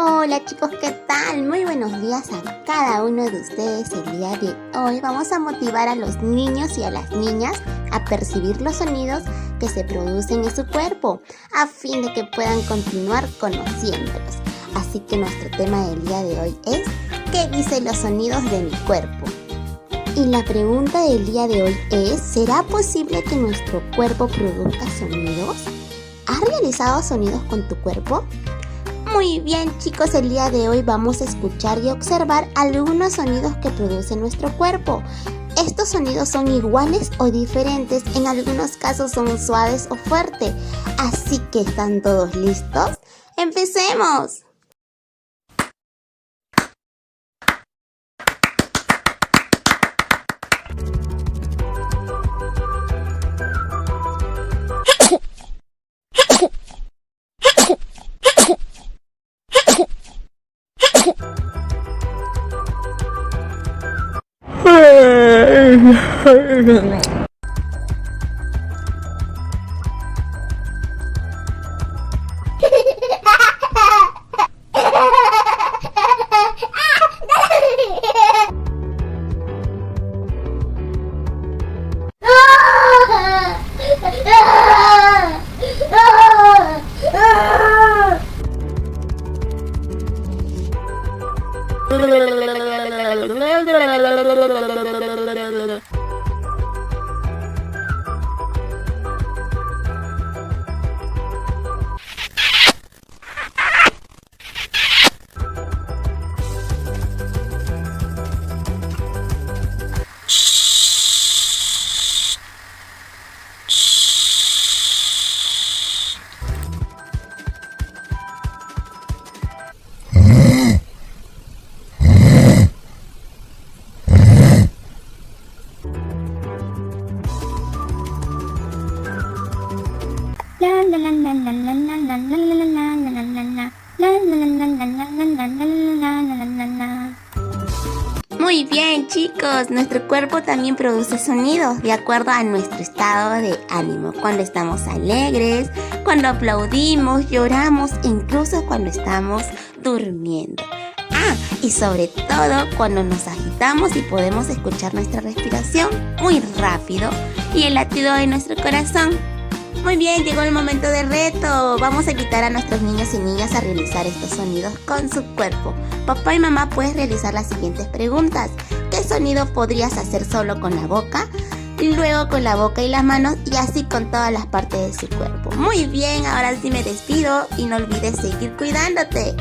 Hola chicos, ¿qué tal? Muy buenos días a cada uno de ustedes. El día de hoy vamos a motivar a los niños y a las niñas a percibir los sonidos que se producen en su cuerpo a fin de que puedan continuar conociéndolos. Así que nuestro tema del día de hoy es ¿qué dicen los sonidos de mi cuerpo? Y la pregunta del día de hoy es ¿será posible que nuestro cuerpo produzca sonidos? ¿Has realizado sonidos con tu cuerpo? Muy bien chicos, el día de hoy vamos a escuchar y observar algunos sonidos que produce nuestro cuerpo. Estos sonidos son iguales o diferentes, en algunos casos son suaves o fuertes. Así que ¿están todos listos? ¡Empecemos! Muy bien chicos, nuestro cuerpo también produce sonidos de acuerdo a nuestro estado de ánimo. Cuando estamos alegres, cuando aplaudimos, lloramos, incluso cuando estamos durmiendo. Y sobre todo cuando nos agitamos y podemos escuchar nuestra respiración muy rápido y el latido de nuestro corazón. Muy bien, llegó el momento del reto. Vamos a invitar a nuestros niños y niñas a realizar estos sonidos con su cuerpo. Papá y mamá, puedes realizar las siguientes preguntas. ¿Qué sonido podrías hacer solo con la boca? Y luego con la boca y las manos y así con todas las partes de su cuerpo. Muy bien, ahora sí me despido y no olvides seguir cuidándote.